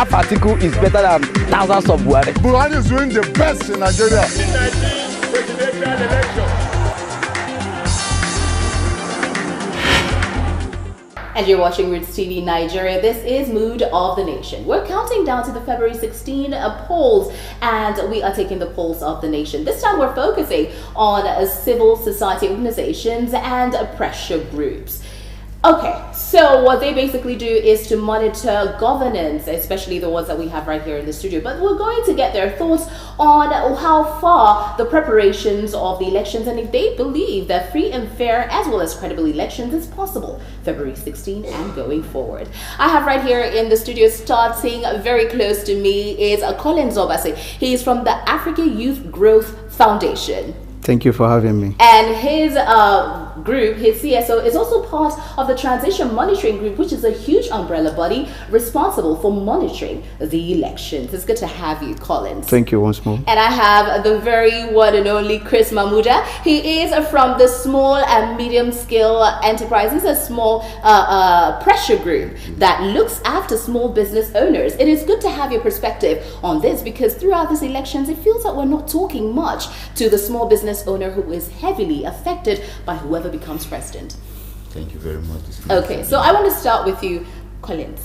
half Atiku is better than thousands of Buhari. Buhari is doing the best in Nigeria. Presidential election. And you're watching Roots TV Nigeria. This is Mood of the Nation. We're counting down to the February 16 polls, and we are taking the pulse of the nation. This time we're focusing on civil society organizations and pressure groups. Okay, so what they basically do is to monitor governance, especially the ones that we have right here in the studio. But we're going to get their thoughts on how far the preparations of the elections, and if they believe that free and fair as well as credible elections is possible February 16 and going forward. I have right here in the studio, starting very close to me, is Collins Obase. He is from the Africa Youth Growth Foundation. Thank you for having me. And his group, his CSO, is also part of the Transition Monitoring Group, which is a huge umbrella body responsible for monitoring the elections. It's good to have you, Collins. Thank you once more. And I have the very one and only Chris Mamuda. He is from the Small and Medium Scale Enterprises, a small pressure group that looks after small business owners. It is good to have your perspective on this, because throughout these elections, it feels like we're not talking much to the small business owner who is heavily affected by whoever becomes president. Thank you very much. Okay, so I want to start with you, Collins.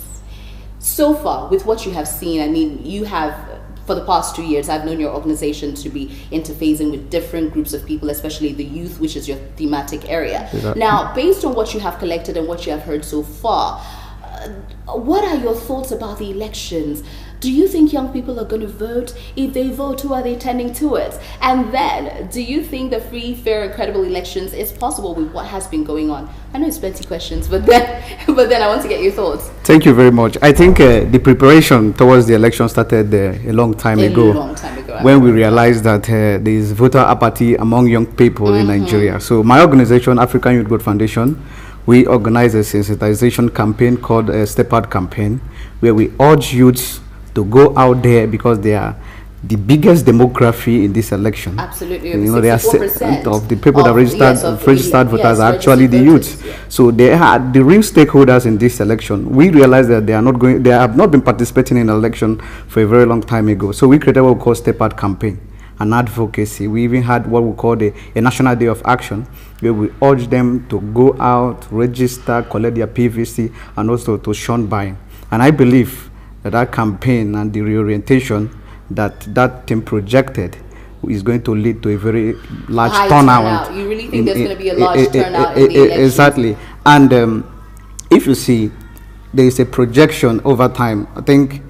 So far, with what you have seen, I mean, you have, for the past 2 years, I've known your organization to be interfacing with different groups of people, especially the youth, which is your thematic area. Exactly. Now, based on what you have collected and what you have heard so far, what are your thoughts about the elections? Do you think young people are going to vote? If they vote, who are they tending towards? And then, do you think the free, fair, and credible elections is possible with what has been going on? I know it's plenty questions, but then I want to get your thoughts. Thank you very much. I think the preparation towards the election started a long time ago. When we realized that there is voter apathy among young people in Nigeria. So my organization, African Youth Growth Foundation, we organize a sensitization campaign called a Step Out campaign, where we urge youths to go out there, because they are the biggest demography in this election. Absolutely, you know, they are of the people that registered voters are actually the voters, youths. So they are the real stakeholders in this election. We realize that they have not been participating in election for a very long time ago. So we created what we call Step Out campaign and advocacy. We even had what we call a National Day of Action, where we urge them to go out, register, collect their PVC, and also to shun buying. And I believe that campaign and the reorientation that team projected is going to lead to a very large turnout. You really think there's going to be a large turnout in the elections? Exactly. And if you see, there is a projection over time. I think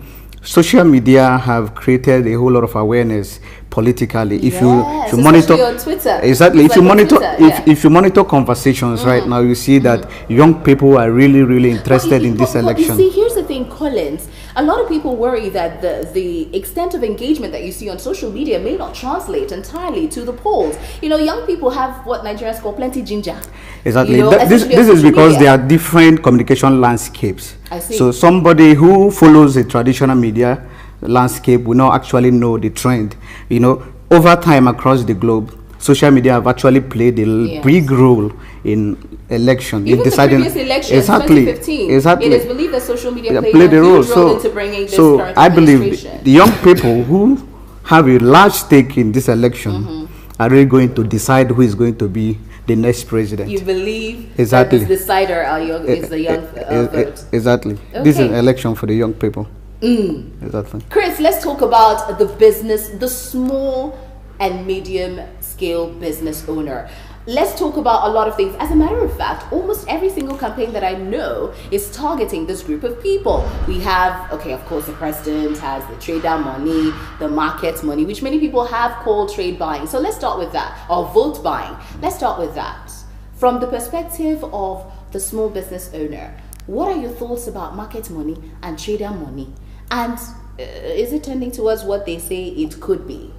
social media have created a whole lot of awareness politically. If you monitor on Twitter, exactly, if you monitor conversations right now, you see that young people are really interested in this election. You see, here's the thing, Collins. A lot of people worry that the extent of engagement that you see on social media may not translate entirely to the polls. You know, young people have what Nigerians call plenty ginger. Exactly. You know, this is because there are different communication landscapes. I see. So somebody who follows a traditional media landscape will not actually know the trend. You know, over time across the globe, social media have actually played a big role in election. Even deciding the previous election, 2015, it is believed that social media played a huge role into bringing this current I believe the young people who have a large stake in this election are really going to decide who is going to be the next president. You believe exactly that the decider is the young vote? Exactly. Okay. This is an election for the young people. Exactly. Chris, let's talk about the business, the small and medium scale business owner. Let's talk about a lot of things. As a matter of fact, almost every single campaign that I know is targeting this group of people. We have, okay, of course, the president has the trader money, the market money, which many people have called trade buying. So let's start with that, or vote buying. Let's start with that. From the perspective of the small business owner, what are your thoughts about market money and trader money? And is it tending towards what they say it could be?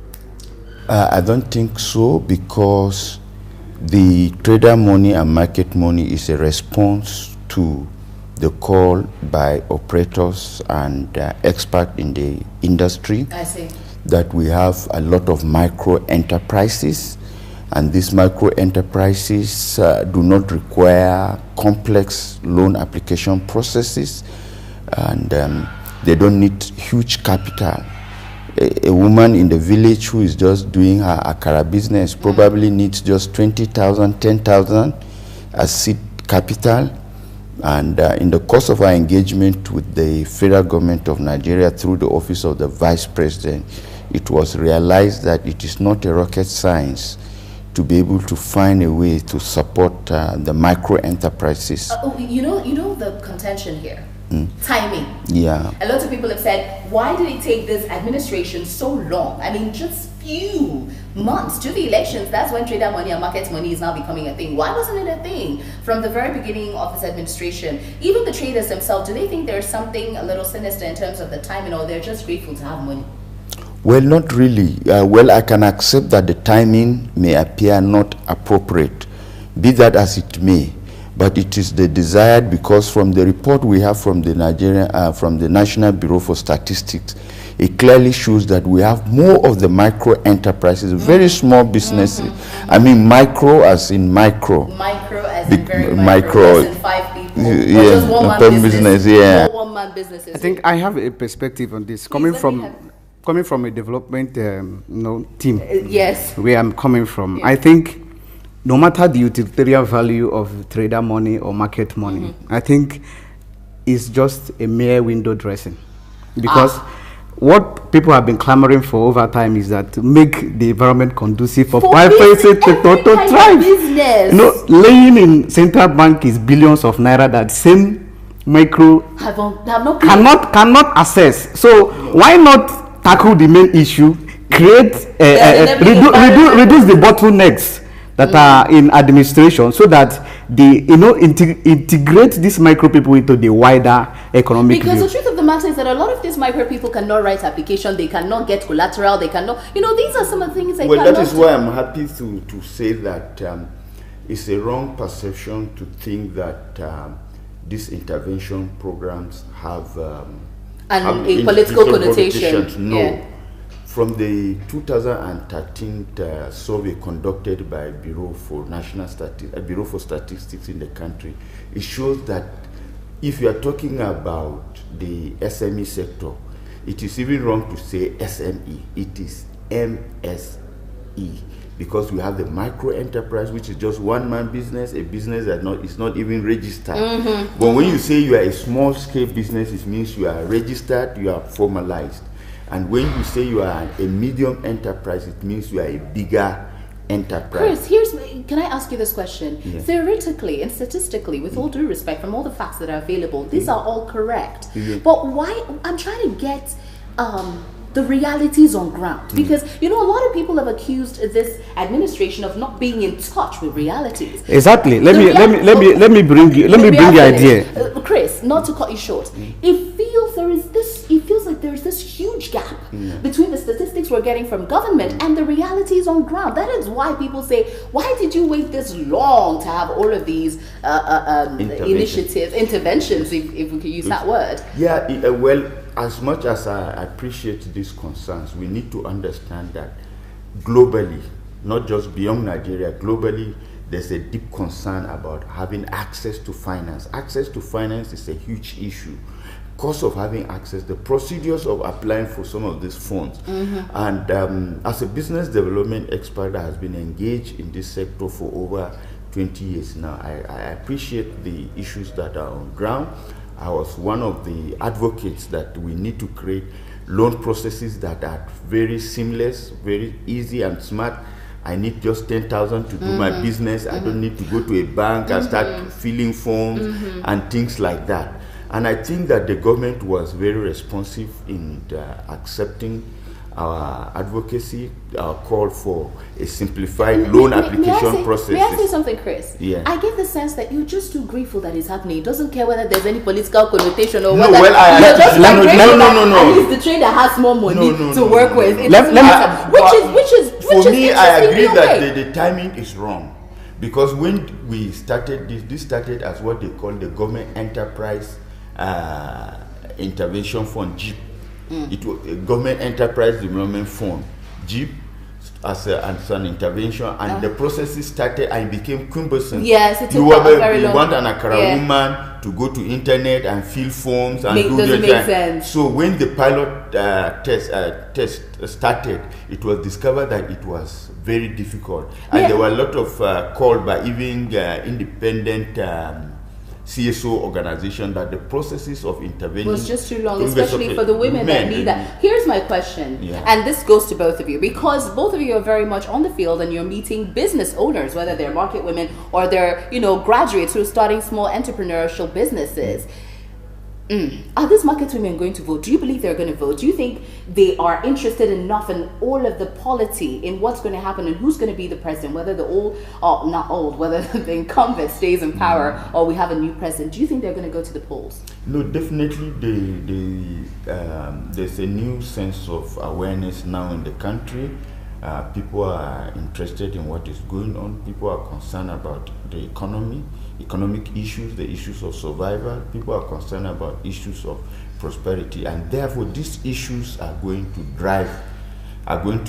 I don't think so, because the trader money and market money is a response to the call by operators and experts in the industry. I see. That we have a lot of micro enterprises, and these micro enterprises do not require complex loan application processes, and They don't need huge capital. A woman in the village who is just doing her akara business probably needs just 20,000, 10,000 as seed capital. And in the course of our engagement with the federal government of Nigeria through the office of the vice president, it was realized that it is not a rocket science to be able to find a way to support the micro enterprises. You know the contention here. Timing. Yeah. A lot of people have said, why did it take this administration so long? I mean, just few months to the elections. That's when trader money and market money is now becoming a thing. Why wasn't it a thing from the very beginning of this administration? Even the traders themselves, do they think there's something a little sinister in terms of the timing, or they're just grateful to have money? Well, not really. Well, I can accept that the timing may appear not appropriate, be that as it may. But it is the desired, because from the report we have from the from the National Bureau for Statistics, it clearly shows that we have more of the micro enterprises, very small businesses. I mean micro as in micro. Micro as in very micro. Less than 5 people. Yeah, just one man business. Yeah. One man businesses. I think I have a perspective on this. Coming from a development team. Yes. Where I'm coming from, Yeah. I think no matter the utilitarian value of trader money or market money, I think it's just a mere window dressing. Because what people have been clamoring for over time is that to make the environment conducive for private sector to thrive. Business. You know, laying in central bank is billions of naira that same micro have not cannot access. So why not tackle the main issue, create reduce the bottlenecks that are in administration, so that they integrate these micro people into the wider economic because view. The truth of the matter is that a lot of these micro people cannot write application, they cannot get collateral, they cannot, these are some of the things they cannot Well, that is why I'm happy to say that it's a wrong perception to think that these intervention programs have a political connotation. No. Yeah. From the 2013 survey conducted by Bureau for Statistics in the country, it shows that if you are talking about the SME sector, it is even wrong to say SME. It is MSE, because we have the micro enterprise, which is just one-man business, a business that is not even registered. But when you say you are a small-scale business, it means you are registered, you are formalized. And when you say you are a medium enterprise, it means you are a bigger enterprise. Chris, can I ask you this question? Yeah. Theoretically and statistically, with all due respect, from all the facts that are available, these are all correct. But why? I'm trying to get the realities on ground, because a lot of people have accused this administration of not being in touch with realities. Exactly. Let me bring the idea. Chris, not to cut you short, it feels like there is this huge gap between the statistics we're getting from government and the realities on ground. That is why people say, why did you wait this long to have all of these interventions, if we could use that word? Yeah, well, as much as I appreciate these concerns, we need to understand that globally, not just beyond Nigeria, globally, there's a deep concern about having access to finance. Access to finance is a huge issue. Cost of having access, the procedures of applying for some of these funds. And as a business development expert that has been engaged in this sector for over 20 years now, I appreciate the issues that are on ground. I was one of the advocates that we need to create loan processes that are very seamless, very easy and smart. I need just 10,000 to do my business. I don't need to go to a bank and start filling forms and things like that. And I think that the government was very responsive in accepting our advocacy, our call for a simplified loan application process. May I say something, Chris? Yeah. I get the sense that you're just too grateful that it's happening. It doesn't care whether there's any political connotation or whether no. At least the trader has more money to work with. It doesn't matter. For me, I agree that the timing is wrong. Because when we started this started as what they call the Government Enterprise Intervention Fund, GIP. It was a Government Enterprise Development Fund, GIP. as an intervention, and the processes started and became cumbersome. Yes, it took you very long. want an Akara woman to go to internet and fill forms and do doesn't make sense. So when the pilot test started, it was discovered that it was very difficult, and there were a lot of calls by even independent CSO organization that the processes of intervening was just too long, especially for the women that need that. Here's my question, and this goes to both of you, because both of you are very much on the field and you're meeting business owners, whether they're market women or they're, graduates who are starting small entrepreneurial businesses. Are these market women going to vote? Do you believe they're going to vote? Do you think they are interested enough in all of the polity, in what's going to happen and who's going to be the president, whether the whether the incumbent stays in power or we have a new president? Do you think they're going to go to the polls? No, definitely there's a new sense of awareness now in the country. People are interested in what is going on. People are concerned about the economic issues, the issues of survival. People are concerned about issues of prosperity, and therefore these issues are going to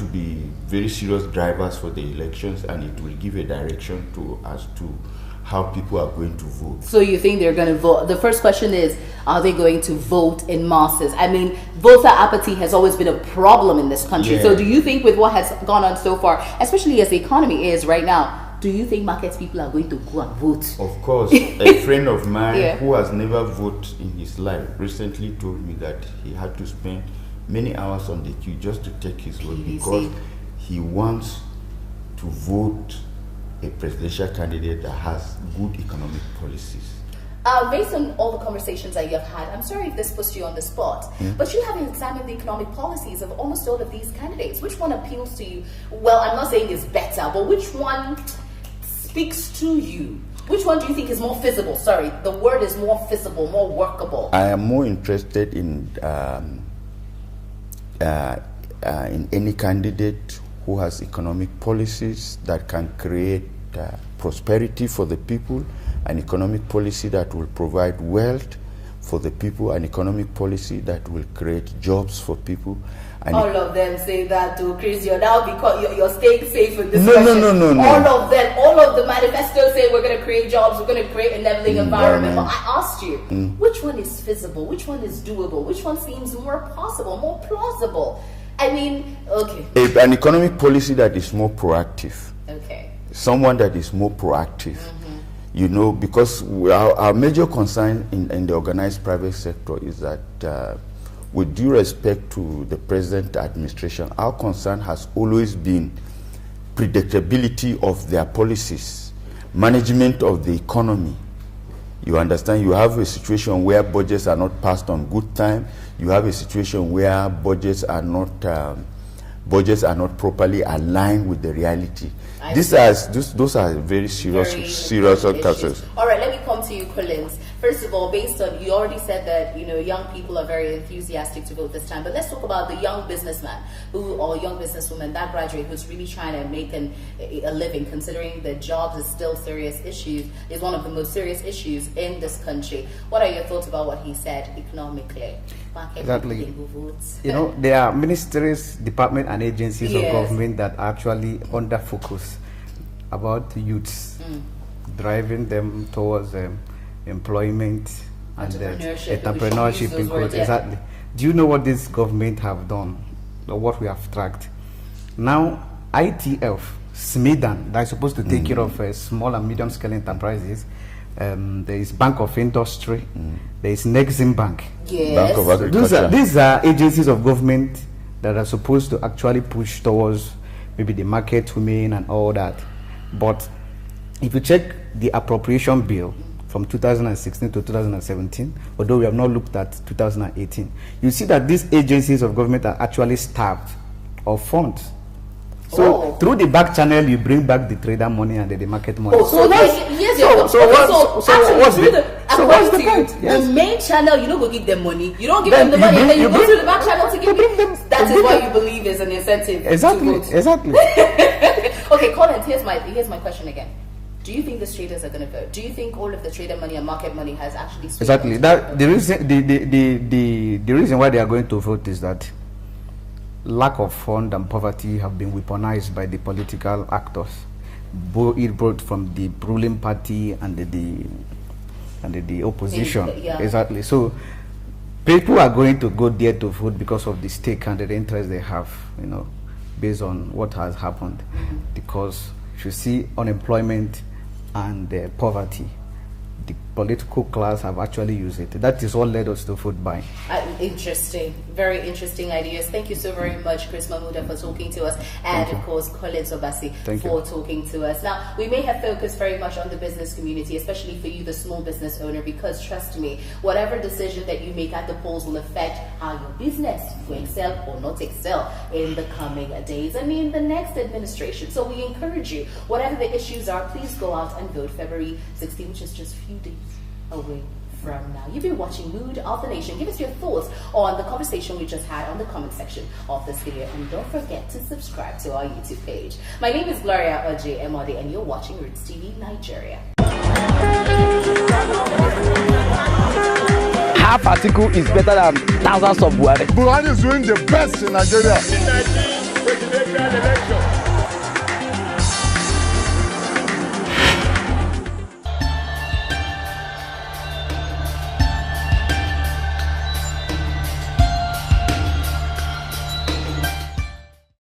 be very serious drivers for the elections, and it will give a direction to as to how people are going to vote. So you think they're going to vote? The first question is, are they going to vote in masses? I mean, voter apathy has always been a problem in this country. So do you think with what has gone on so far, especially as the economy is right now, do you think market people are going to go and vote? Of course. A friend of mine who has never voted in his life recently told me that he had to spend many hours on the queue just to take his vote because he wants to vote a presidential candidate that has good economic policies. Based on all the conversations that you have had, I'm sorry if this puts you on the spot, but you have examined the economic policies of almost all of these candidates. Which one appeals to you? Well, I'm not saying it's better, but which one speaks to you? Which one do you think is more feasible? Sorry, the word is more feasible, more workable. I am more interested in any candidate who has economic policies that can create prosperity for the people, an economic policy that will provide wealth for the people, an economic policy that will create jobs for people. And all of them say that to Chris, you're now because you're staying safe in this No. All of the manifestos say we're going to create jobs, we're going to create a leveling environment. But I asked you, which one is feasible? Which one is doable? Which one seems more possible, more plausible? I mean, an economic policy that is more proactive. Okay. Someone that is more proactive. Because our major concern in the organized private sector is that with due respect to the present administration, our concern has always been predictability of their policies, management of the economy. You understand, you have a situation where budgets are not passed on good time. You have a situation where budgets are not properly aligned with the reality. Those are very serious cases. All right, let me come to you, Collins. First of all, based on, you already said that, young people are very enthusiastic to vote this time, but let's talk about the young businessman or young businesswoman, that graduate who's really trying to make a living, considering that jobs is still is one of the most serious issues in this country. What are your thoughts about what he said economically? Exactly. There are ministries, departments, and agencies of government that are actually under focus about youths, driving them towards employment and entrepreneurship. Exactly. Do you know what this government have done, or what we have tracked? Now, ITF, SMIDAN, that is supposed to take care of small and medium scale enterprises. There is Bank of Industry, there is Nexim Bank, Bank of Agriculture. These are agencies of government that are supposed to actually push towards maybe the market women and all that. But if you check the appropriation bill from 2016 to 2017, although we have not looked at 2018, you see that these agencies of government are actually starved of funds. So through the back channel, you bring back the trader money and the market money. What's the point? The main channel, you don't go give them money. You don't give them the money, and then you go to the back channel to give them. That is what you believe is an incentive. Exactly. Okay, Collins, here's my question again. Do you think the traders are going to vote? Do you think all of the trader money and market money has actually switched? Exactly. That the reason why they are going to vote is that lack of fund and poverty have been weaponized by the political actors, both from the ruling party and the opposition. Yeah. Exactly. So people are going to go there to vote because of the stake and the interest they have, based on what has happened. Because if you see unemployment and poverty, the political class have actually used it. That is what led us to vote buying. Interesting, very interesting ideas. Thank you so very much, Chris Mahmuda, for talking to us, and of course, Collins Obasi for talking to us. Now, we may have focused very much on the business community, especially for you, the small business owner, because trust me, whatever decision that you make at the polls will affect how your business will excel or not excel in the coming days and in the next administration. So we encourage you, whatever the issues are, please go out and vote February 16, which is just a few days away from now. You've been watching Mood of the Nation. Give us your thoughts on the conversation we just had on the comment section of this video, and don't forget to subscribe to our YouTube page. My name is Gloria Oje Emode, and you're watching Roots TV Nigeria. Half article is better than thousands of Buhari. Buhari is doing the best in Nigeria. presidential election.